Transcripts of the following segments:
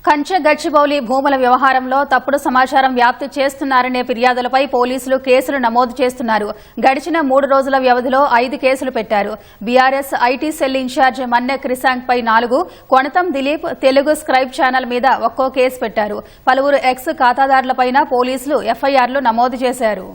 కంచె గచ్చిబౌలి భూముల వ్యవహారంలో తప్పుడు సమాచారం వ్యాప్తి చేస్తున్నారనే ఫిర్యాదులపై పోలీసులు కేసులు నమోదు చేస్తున్నారు. గడిచిన 3 రోజుల వ్యవధిలో 5 కేసులు పెట్టారు. BRS IT cell in-charge Manne Krishank పై 4, కొణతం దిలీప్ తెలుగు స్క్రైబ్ ఛానల్ మీద ఒక్కో కేసు పెట్టారు. పలువురు ఎక్స్ ఖాతాదారులపైన పోలీసులు ఎఫ్ఐఆర్లు నమోదు చేశారు.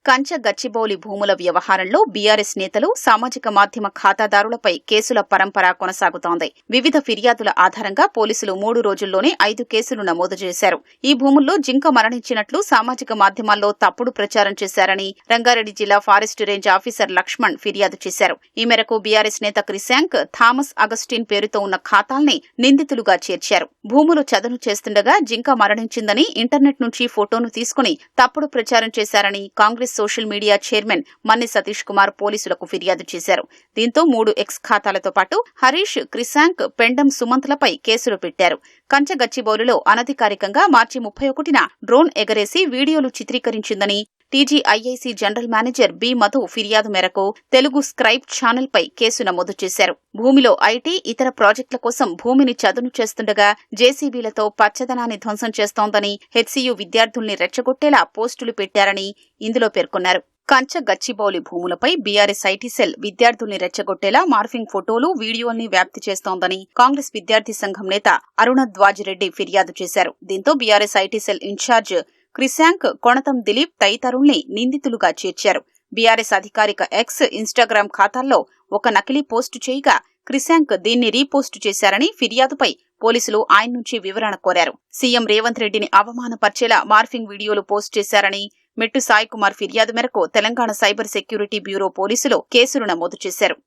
కంచె గచ్చిబౌలి భూముల వ్యవహారంలో బీఆర్ఎస్ నేతలు, సామాజిక మాధ్యమ ఖాతాదారులపై కేసుల పరంపర కొనసాగుతోంది. వివిధ ఫిర్యాదుల ఆధారంగా పోలీసులు 3 రోజుల్లోనే 5 కేసులు నమోదు చేశారు. ఈ భూముల్లో జింక మరణించినట్లు సామాజిక మాధ్యమాల్లో తప్పుడు ప్రచారం చేశారని రంగారెడ్డి జిల్లా ఫారెస్ట్ రేంజ్ ఆఫీసర్ లక్ష్మణ్ ఫిర్యాదు చేశారు. ఈ మేరకు బీఆర్ఎస్ నేత క్రిసాంక్, థామస్ అగస్టిన్ పేరుతో ఉన్న ఖాతాల్ని నిందితులుగా చేర్చారు. భూములు చదును చేస్తుండగా జింక మరణించిందని ఇంటర్నెట్ నుంచి ఫోటోను తీసుకుని తప్పుడు ప్రచారం చేశారని Congress social media chairman Manne Satish Kumar పోలీసులకు ఫిర్యాదు చేశారు. దీంతో 3 ఎక్స్ ఖాతాలతో పాటు హరీష్, క్రిసాంక్, పెండం సుమంత్లపై కేసులు పెట్టారు. కంచె గచ్చిబౌలిలో అనధికారికంగా మార్చి 31న డ్రోన్ ఎగరేసి వీడియోలు చిత్రీకరించిందని TGIIC general manager B Madhu ఫిర్యాదు మేరకు తెలుగు స్క్రైబ్ ఛానల్ పై కేసు నమోదు చేశారు. భూమిలో ఐటీ, ఇతర ప్రాజెక్టుల కోసం భూమిని చదును చేస్తుండగా జేసీబీలతో పచ్చదనాన్ని ధ్వంసం చేస్తోందని, హెచ్సీయూ విద్యార్థుల్ని రెచ్చగొట్టేలా పోస్టులు పెట్టారని ఇందులో పేర్కొన్నారు. కంచె గచ్చిబౌలి భూములపై బీఆర్ఎస్ ఐటీ సెల్ విద్యార్థుల్ని రెచ్చగొట్టేలా మార్ఫింగ్ ఫోటోలు, వీడియోల్ని వ్యాప్తి చేస్తోందని కాంగ్రెస్ విద్యార్థి సంఘం నేత అరుణధ్వాజిరెడ్డి ఫిర్యాదు చేశారు. దీంతో BRS IT cell in-charge Krishank, Konatham Dilip తదితరుల్ని నిందితులుగా చేర్చారు. బీఆర్ఎస్ అధికారిక ఎక్స్, ఇన్స్టాగ్రామ్ ఖాతాల్లో ఒక నకిలీ పోస్టు చేయగా క్రిసాంక్ దీన్ని రీపోస్టు చేశారని ఫిర్యాదుపై పోలీసులు ఆయన నుంచి వివరణ కోరారు. సీఎం రేవంత్ రెడ్డిని అవమానపర్చేలా మార్ఫింగ్ వీడియోలు పోస్ట్ చేశారని మెట్టు సాయి కుమార్ ఫిర్యాదు మేరకు తెలంగాణ సైబర్ సెక్యూరిటీ బ్యూరో పోలీసులు కేసులు నమోదు చేశారు.